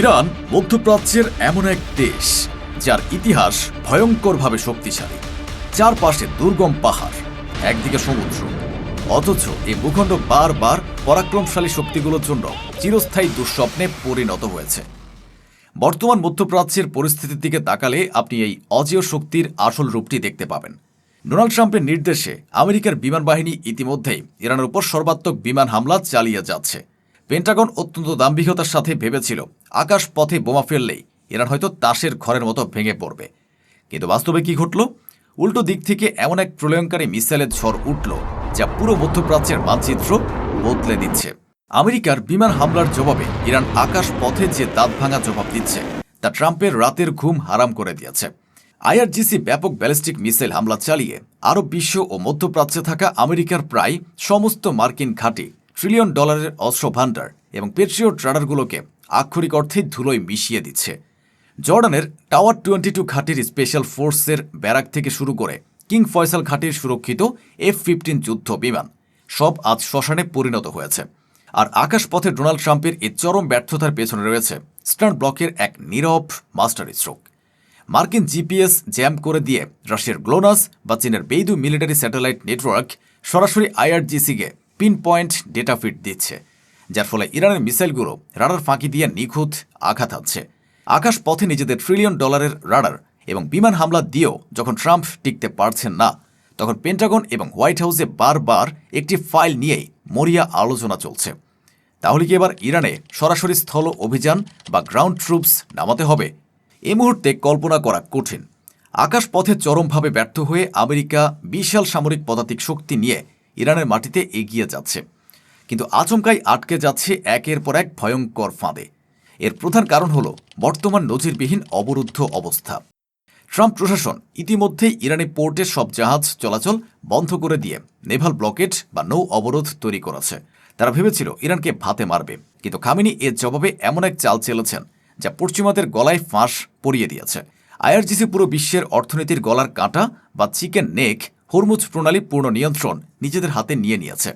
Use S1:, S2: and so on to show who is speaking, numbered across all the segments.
S1: Iran মধ্যপ্রাচ্যের এমন এক দেশ যার ইতিহাস ভয়ঙ্করভাবে শক্তিশালী। চারপাশে দুর্গম পাহাড়, একদিকে সমুদ্র, অথচ এই ভূখণ্ড বারবার পরাক্রমশালী শক্তিগুলোর জন্য চিরস্থায়ী দুঃস্বপ্নে পরিণত হয়েছে। বর্তমান মধ্যপ্রাচ্যের পরিস্থিতির দিকে তাকালে আপনি এই অজেয় শক্তির আসল রূপটি দেখতে পাবেন। ডোনাল্ড ট্রাম্পের নির্দেশে আমেরিকার বিমান বাহিনী ইতিমধ্যেই ইরানের উপর সর্বাত্মক বিমান হামলা চালিয়ে যাচ্ছে। পেন্টাগন অত্যন্ত দাম্ভিকতার সাথে ভেবেছিল আকাশ পথে বোমা ফেললেই ইরান হয়তো তাসের ঘরের মতো ভেঙে পড়বে, কিন্তু বাস্তবে কি ঘটল? উল্টো দিক থেকে এমন এক প্রলয়ঙ্কারী মিসাইলের ঝড় উঠল যা পুরো মধ্যপ্রাচ্যের মানচিত্র বদলে দিচ্ছে। আমেরিকার বিমান হামলার জবাবে ইরান আকাশ পথে যে দাঁত ভাঙা জবাব দিচ্ছে তা ট্রাম্পের রাতের ঘুম হারাম করে দিয়েছে। আইআরজিসি ব্যাপক ব্যালিস্টিক মিসাইল হামলা চালিয়ে আরব বিশ্ব ও মধ্যপ্রাচ্যে থাকা আমেরিকার প্রায় সমস্ত মার্কিন ঘাঁটি, $1 ট্রিলিয়ন অস্ত্র ভান্ডার এবং পেট্রিয়ট রাডারগুলোকে আক্ষরিক অর্থেই ধুলোয় মিশিয়ে দিচ্ছে। জর্ডানের টাওয়ার 22 ঘাঁটির স্পেশাল ফোর্সের ব্যারাক থেকে শুরু করে কিং ফয়সাল ঘাঁটির সুরক্ষিত F-15 যুদ্ধ বিমান সব আজ শ্মশানে পরিণত হয়েছে। আর আকাশপথে ডোনাল্ড ট্রাম্পের এই চরম ব্যর্থতার পেছনে রয়েছে স্টার্ন ব্লকের এক নীরব মাস্টার স্ট্রোক। মার্কিন জিপিএস জ্যাম করে দিয়ে রাশিয়ার গ্লোনাস বা চীনের বেইদু মিলিটারি স্যাটেলাইট নেটওয়ার্ক সরাসরি আইআরজিসিকে পিন পয়েন্ট ডেটা ফিড দিচ্ছে, যার ফলে ইরানের মিসাইলগুলো রাডার ফাঁকি দিয়ে নিখুঁত আঘাত হানছে। আকাশ পথে নিজেদের $1 ট্রিলিয়ন রাডার এবং বিমান হামলা দিয়েও যখন ট্রাম্প টিকতে পারছেন না, তখন পেন্টাগন এবং হোয়াইট হাউসে বারবার একটি ফাইল নিয়েই মরিয়া আলোচনা চলছে। তাহলে কি এবার ইরানে সরাসরি স্থল অভিযান বা গ্রাউন্ড ট্রুপস নামাতে হবে? এই মুহূর্তে কল্পনা করা কঠিন। আকাশ পথে চরমভাবে ব্যর্থ হয়ে আমেরিকা বিশাল সামরিক পদাতিক শক্তি নিয়ে ইরানের মাটিতে এগিয়ে যাচ্ছে, কিন্তু আচমকাই আটকে যাচ্ছে একের পর এক ভয়ঙ্কর ফাঁদে। এর প্রধান কারণ হল বর্তমান নজিরবিহীন অবরুদ্ধ অবস্থা। ট্রাম্প প্রশাসন ইতিমধ্যেই ইরানি পোর্টের সব জাহাজ চলাচল বন্ধ করে দিয়ে নেভাল ব্লকেট বা নৌ অবরোধ তৈরি করেছে। তারা ভেবেছিল ইরানকে ভাতে মারবে, কিন্তু খামেনি এর জবাবে এমন এক চাল চেলেছেন যা পশ্চিমাদের গলায় ফাঁস পরিয়ে দিয়েছে। আইআরজিসি পুরো বিশ্বের অর্থনীতির গলার কাঁটা বা চিকেন নেক হরমুজ প্রণালী পূর্ণ নিয়ন্ত্রণ নিজেদের হাতে নিয়ে নিয়েছে।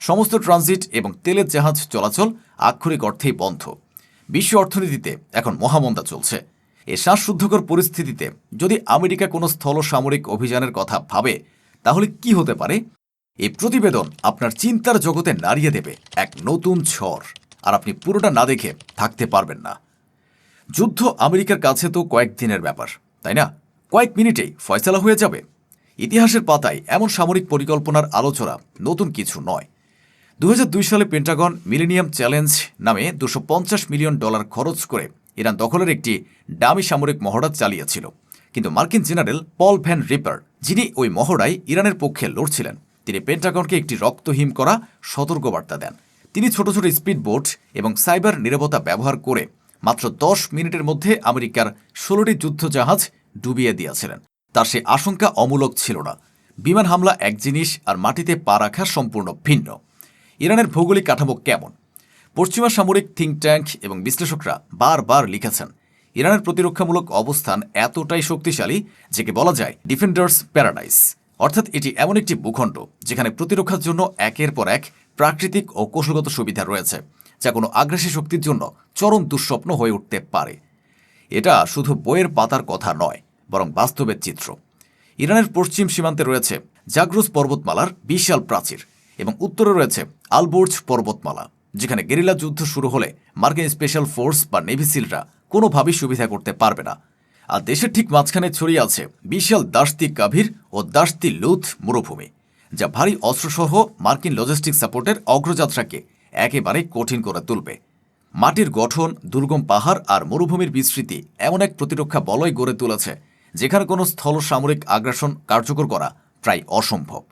S1: সমস্ত ট্রানজিট এবং তেলের জাহাজ চলাচল আক্ষরিক অর্থেই বন্ধ। বিশ্ব অর্থনীতিতে এখন মহামন্দা চলছে। এ শ্বাসরুদ্ধকর পরিস্থিতিতে যদি আমেরিকা কোনো স্থল সামরিক অভিযানের কথা ভাবে, তাহলে কি হতে পারে? এই প্রতিবেদন আপনার চিন্তার জগতে নাড়িয়ে দেবে এক নতুন ঝড়, আর আপনি পুরোটা না দেখে থাকতে পারবেন না। যুদ্ধ আমেরিকার কাছে তো কয়েকদিনের ব্যাপার, তাই না? কয়েক মিনিটেই ফয়সালা হয়ে যাবে। ইতিহাসের পাতায় এমন সামরিক পরিকল্পনার আলোচনা নতুন কিছু নয়। 2002 সালে পেন্টাগন মিলেনিয়াম চ্যালেঞ্জ নামে $250 মিলিয়ন খরচ করে ইরান দখলের একটি ডামি সামরিক মহড়া চালিয়েছিল, কিন্তু মার্কিন জেনারেল পল ভ্যান রিপার, যিনি ওই মহড়ায় ইরানের পক্ষে লড়ছিলেন, তিনি পেন্টাগনকে একটি রক্তহীন করা সতর্কবার্তা দেন। তিনি ছোট ছোট স্পিড বোট এবং সাইবার নিরাপত্তা ব্যবহার করে মাত্র 10 মিনিটের মধ্যে আমেরিকার 16টি যুদ্ধজাহাজ ডুবিয়ে দিয়েছিলেন। তার সে আশঙ্কা অমূলক ছিল না। বিমান হামলা এক জিনিস, আর মাটিতে পা রাখা সম্পূর্ণ ভিন্ন। ইরানের ভৌগোলিক কাঠামো কেমন? পশ্চিমা সামরিক থিঙ্ক ট্যাঙ্ক এবং বিশ্লেষকরা বারবার লিখেছেন ইরানের প্রতিরক্ষামূলক অবস্থান এতটাই শক্তিশালী যে বলা যায় ডিফেন্ডার্স প্যারাডাইস, অর্থাৎ এটি এমন একটি ভূখণ্ড যেখানে প্রতিরক্ষার জন্য একের পর এক প্রাকৃতিক ও কৌশলগত সুবিধা রয়েছে, যা কোনো আগ্রাসী শক্তির জন্য চরম দুঃস্বপ্ন হয়ে উঠতে পারে। এটা শুধু বইয়ের পাতার কথা নয়, বরং বাস্তবের চিত্র। ইরানের পশ্চিম সীমান্তে রয়েছে জাগ্রুস পর্বতমালার বিশাল প্রাচীর এবং উত্তরে রয়েছে আলবোর্জ পর্বতমালা, যেখানে গেরিলা যুদ্ধ শুরু হলে মার্কিন স্পেশাল ফোর্স বা নেভি সিলরা কোনোভাবেই সুবিধা করতে পারবে না। আর দেশের ঠিক মাঝখানে ছড়িয়ে আছে বিশাল দাস্তি কাভির ও দাস্তি লুথ মরুভূমি, যা ভারী অস্ত্রসহ মার্কিন লজিস্টিক সাপোর্টের অগ্রযাত্রাকে একেবারে কঠিন করে তুলবে। মাটির গঠন, দুর্গম পাহাড় আর মরুভূমির বিস্তৃতি এমন এক প্রতিরক্ষা বলয় গড়ে তুলেছে যেখানে কোনো স্থল সামরিক আগ্রাসন কার্যকর করা প্রায় অসম্ভব।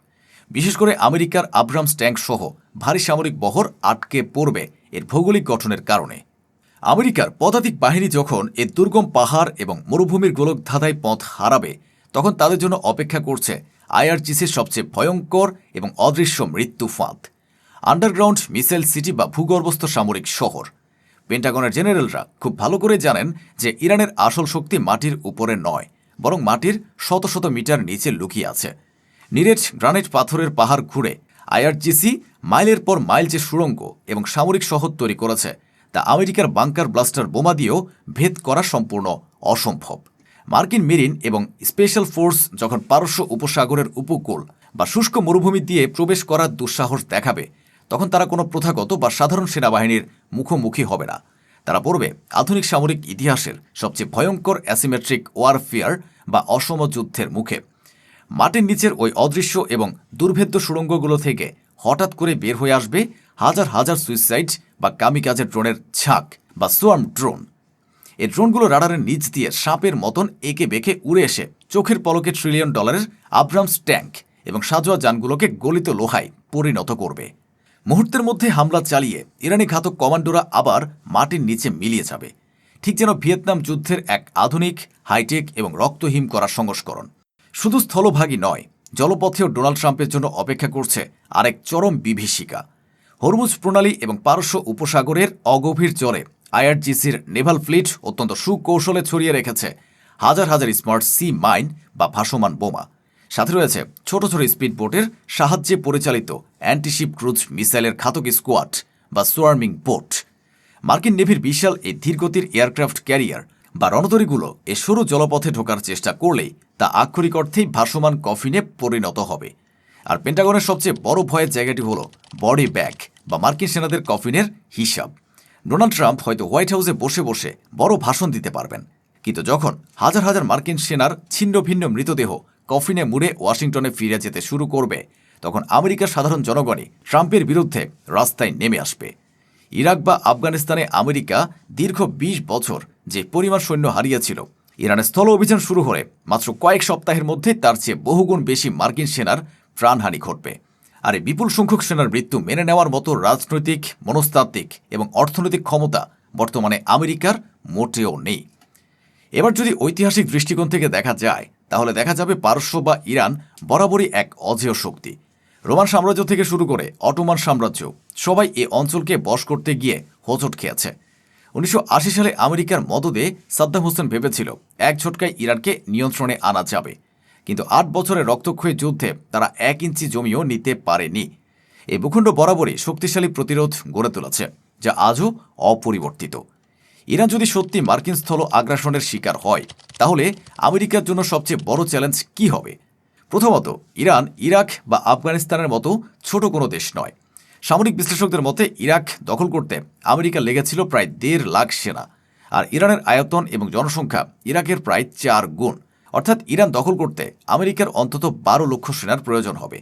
S1: বিশেষ করে আমেরিকার আব্রামস ট্যাঙ্ক সহ ভারী সামরিক বহর আটকে পড়বে এর ভৌগোলিক গঠনের কারণে। আমেরিকার পদাতিক বাহিনী যখন এর দুর্গম পাহাড় এবং মরুভূমির গোলকধাঁধায় পথ হারাবে, তখন তাদের জন্য অপেক্ষা করছে আইআরজিসির সবচেয়ে ভয়ঙ্কর এবং অদৃশ্য মৃত্যু ফাঁদ, আন্ডারগ্রাউন্ড মিসাইল সিটি বা ভূগর্ভস্থ সামরিক শহর। পেন্টাগনের জেনারেলরা খুব ভালো করে জানেন যে ইরানের আসল শক্তি মাটির উপরে নয়, বরং মাটির শত শত মিটার নিচে লুকিয়ে আছে। নিরেট গ্রানাইট পাথরের পাহাড় ঘুরে আইআরজিসি মাইলের পর মাইল যে সুড়ঙ্গ এবং সামরিক শহর তৈরি করেছে, তা আমেরিকার বাংকার ব্লাস্টার বোমা দিয়েও ভেদ করা সম্পূর্ণ অসম্ভব। মার্কিন মেরিন এবং স্পেশাল ফোর্স যখন পারস্য উপসাগরের উপকূল বা শুষ্ক মরুভূমি দিয়ে প্রবেশ করার দুঃসাহস দেখাবে, তখন তারা কোনো প্রথাগত বা সাধারণ সেনাবাহিনীর মুখোমুখি হবে না। তারা পড়বে আধুনিক সামরিক ইতিহাসের সবচেয়ে ভয়ঙ্কর অ্যাসিমেট্রিক ওয়ারফেয়ার বা অসম যুদ্ধের মুখে। মাটির নিচের ওই অদৃশ্য এবং দুর্ভেদ্য সুড়ঙ্গগুলো থেকে হঠাৎ করে বের হয়ে আসবে হাজার হাজার সুইসাইড বা কামিকাজের ড্রোনের ঝাঁক বা সোয়ার্ম ড্রোন। এই ড্রোনগুলো রাডারের নিচ দিয়ে সাপের মতন এঁকে বেঁকে উড়ে এসে চোখের পলকে $1 ট্রিলিয়ন আব্রামস ট্যাঙ্ক এবং সাজোয়া যানগুলোকে গলিত লোহায় পরিণত করবে। মুহূর্তের মধ্যে হামলা চালিয়ে ইরানি ঘাতক কমান্ডোরা আবার মাটির নিচে মিলিয়ে যাবে, ঠিক যেন ভিয়েতনাম যুদ্ধের এক আধুনিক, হাইটেক এবং রক্তহীন করা সংস্করণ। শুধু স্থলভাগই নয়, জলপথেও ডোনাল্ড ট্রাম্পের জন্য অপেক্ষা করছে আরেক চরম বিভীষিকা। হরমুজ প্রণালী এবং পারস্য উপসাগরের অগভীর জলে আইআরজিসির নেভাল ফ্লিট অত্যন্ত সুকৌশলে ছড়িয়ে রেখেছে হাজার হাজার স্মার্ট সি মাইন বা ভাসমান বোমা। সাথে রয়েছে ছোট ছোট স্পিড বোটের সাহায্যে পরিচালিত অ্যান্টিশিপ ক্রুজ মিসাইলের ঘাতক স্কোয়াড বা সোয়ার্মিং বোট। মার্কিন নেভির বিশাল এই ধীরগতির এয়ারক্রাফট ক্যারিয়ার বা রণতরীগুলো এ সরু জলপথে ঢোকার চেষ্টা করলেই তা আক্ষরিক অর্থেই ভাসমান কফিনে পরিণত হবে। আর পেন্টাগনের সবচেয়ে বড় ভয়ের জায়গাটি হল বডি ব্যাগ বা মার্কিন সেনাদের কফিনের হিসাব। ডোনাল্ড ট্রাম্প হয়তো হোয়াইট হাউসে বসে বসে বড় ভাষণ দিতে পারবেন, কিন্তু যখন হাজার হাজার মার্কিন সেনার ছিন্ন ভিন্ন মৃতদেহ কফিনে মুড়ে ওয়াশিংটনে ফিরে যেতে শুরু করবে, তখন আমেরিকার সাধারণ জনগণই ট্রাম্পের বিরুদ্ধে রাস্তায় নেমে আসবে। ইরাক বা আফগানিস্তানে আমেরিকা দীর্ঘ ২০ বছর যে পরিমাণ সৈন্য হারিয়েছিল, ইরানের স্থল অভিযান শুরু হলে মাত্র কয়েক সপ্তাহের মধ্যে তার চেয়ে বহুগুণ বেশি মার্কিন সেনার প্রাণহানি ঘটবে। আর এই বিপুল সংখ্যক সেনার মৃত্যু মেনে নেওয়ার মতো রাজনৈতিক, মনস্তাত্ত্বিক এবং অর্থনৈতিক ক্ষমতা বর্তমানে আমেরিকার মোটেও নেই। এবার যদি ঐতিহাসিক দৃষ্টিকোণ থেকে দেখা যায়, তাহলে দেখা যাবে পারস্য বা ইরান বরাবরই এক অজেয় শক্তি। রোমান সাম্রাজ্য থেকে শুরু করে অটোমান সাম্রাজ্য, সবাই এ অঞ্চলকে বশ করতে গিয়ে হোঁচট খেয়েছে। 1980 সালে আমেরিকার মদদে সাদ্দাম হোসেন ভেবেছিল এক ঝটকায় ইরানকে নিয়ন্ত্রণে আনা যাবে, কিন্তু 8 বছরের রক্তক্ষয়ী যুদ্ধে তারা 1 ইঞ্চি জমিও নিতে পারেনি। এই ভূখণ্ড বরাবরই শক্তিশালী প্রতিরোধ গড়ে তুলেছে, যা আজও অপরিবর্তিত। ইরান যদি সত্যি মার্কিন স্থল আগ্রাসনের শিকার হয়, তাহলে আমেরিকার জন্য সবচেয়ে বড় চ্যালেঞ্জ কি হবে? প্রথমত, ইরান ইরাক বা আফগানিস্তানের মতো ছোট কোনো দেশ নয়। সামরিক বিশ্লেষকদের মতে ইরাক দখল করতে আমেরিকা লেগেছিল প্রায় 1.5 লাখ সেনা, আর ইরানের আয়তন এবং জনসংখ্যা ইরাকের প্রায় 4 গুণ। অর্থাৎ ইরান দখল করতে আমেরিকার অন্তত 12 লক্ষ সেনার প্রয়োজন হবে।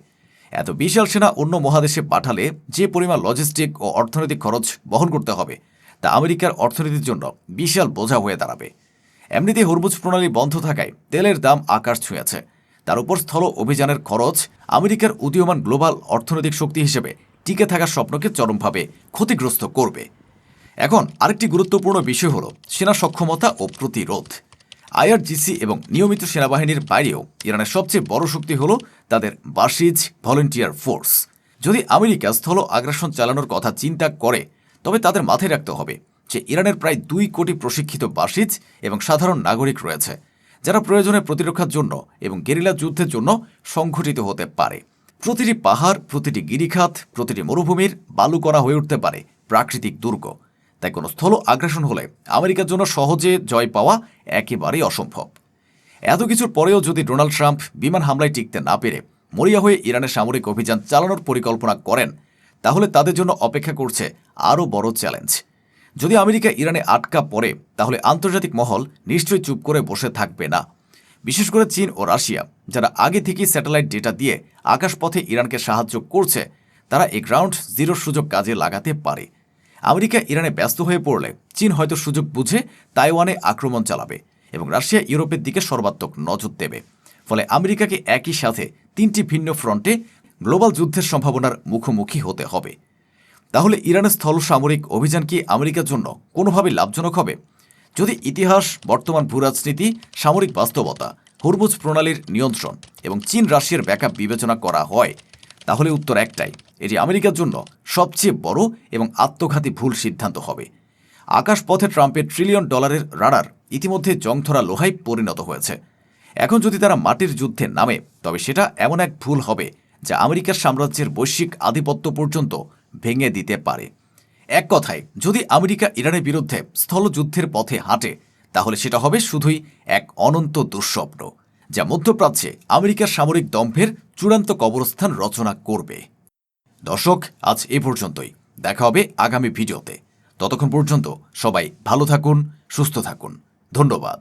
S1: এত বিশাল সেনা অন্য মহাদেশে পাঠালে যে পরিমাণ লজিস্টিক ও অর্থনৈতিক খরচ বহন করতে হবে, তা আমেরিকার অর্থনীতির জন্য বিশাল বোঝা হয়ে দাঁড়াবে। এমনিতেই হরমুজ প্রণালী বন্ধ থাকায় তেলের দাম আকাশ ছুঁয়েছে। তার উপর স্থল অভিযানের খরচ আমেরিকার উদীয়মান গ্লোবাল অর্থনৈতিক শক্তি হিসেবে টিকে থাকার স্বপ্নকে চরমভাবে ক্ষতিগ্রস্ত করবে। এখন আরেকটি গুরুত্বপূর্ণ বিষয় হল সেনা সক্ষমতা ও প্রতিরোধ। আইআরজিসি এবং নিয়মিত সেনাবাহিনীর বাইরেও ইরানের সবচেয়ে বড় শক্তি হল তাদের বাসিজ ভলেন্টিয়ার ফোর্স। যদি আমেরিকা স্থল আগ্রাসন চালানোর কথা চিন্তা করে, তবে তাদের মাথায় রাখতে হবে যে ইরানের প্রায় 2 কোটি প্রশিক্ষিত বাসিজ এবং সাধারণ নাগরিক রয়েছে, যারা প্রয়োজনে প্রতিরক্ষার জন্য এবং গেরিলা যুদ্ধের জন্য সংগঠিত হতে পারে। প্রতিটি পাহাড়, প্রতিটি গিরিখাত, প্রতিটি মরুভূমির বালুকণা হয়ে উঠতে পারে প্রাকৃতিক দুর্গ। তাই কোনো স্থল আগ্রাসন হলে আমেরিকার জন্য সহজে জয় পাওয়া একেবারেই অসম্ভব। এত কিছুর পরেও যদি ডোনাল্ড ট্রাম্প বিমান হামলায় টিকতে না পেরে মরিয়া হয়ে ইরানের সামরিক অভিযান চালানোর পরিকল্পনা করেন, তাহলে তাদের জন্য অপেক্ষা করছে আরও বড় চ্যালেঞ্জ। যদি আমেরিকা ইরানে আটকা পড়ে, তাহলে আন্তর্জাতিক মহল নিশ্চয়ই চুপ করে বসে থাকবে না। বিশেষ করে চীন ও রাশিয়া, যারা আগে থেকেই স্যাটেলাইট ডেটা দিয়ে আকাশপথে ইরানকে সাহায্য করছে, তারা এই গ্রাউন্ড জিরোর সুযোগ কাজে লাগাতে পারে। আমেরিকা ইরানে ব্যস্ত হয়ে পড়লে চীন হয়তো সুযোগ বুঝে তাইওয়ানে আক্রমণ চালাবে এবং রাশিয়া ইউরোপের দিকে সর্বাত্মক নজর দেবে। ফলে আমেরিকাকে একই সাথে 3টি ভিন্ন ফ্রন্টে গ্লোবাল যুদ্ধের সম্ভাবনার মুখোমুখি হতে হবে। তাহলে ইরানের স্থল সামরিক অভিযান কি আমেরিকার জন্য কোনোভাবে লাভজনক হবে? যদি ইতিহাস, বর্তমান ভূরাজনীতি, সামরিক বাস্তবতা, হরমুজ প্রণালীর নিয়ন্ত্রণ এবং চীন রাশিয়ার ব্যাকআপ বিবেচনা করা হয়, তাহলে উত্তর একটাই, এটি আমেরিকার জন্য সবচেয়ে বড় এবং আত্মঘাতী ভুল সিদ্ধান্ত হবে। আকাশপথে ট্রাম্পের $1 ট্রিলিয়ন রাডার ইতিমধ্যে জংধরা লোহায় পরিণত হয়েছে। এখন যদি তারা মাটির যুদ্ধে নামে, তবে সেটা এমন এক ভুল হবে যা আমেরিকার সাম্রাজ্যের বৈশ্বিক আধিপত্য পর্যন্ত ভেঙে দিতে পারে। এক কথায়, যদি আমেরিকা ইরানের বিরুদ্ধে স্থলযুদ্ধের পথে হাঁটে, তাহলে সেটা হবে শুধুই এক অনন্ত দুঃস্বপ্ন, যা মধ্যপ্রাচ্যে আমেরিকার সামরিক দম্ভের চূড়ান্ত কবরস্থান রচনা করবে। দর্শক, আজ এ পর্যন্তই। দেখা হবে আগামী ভিডিওতে। ততক্ষণ পর্যন্ত সবাই ভালো থাকুন, সুস্থ থাকুন। ধন্যবাদ।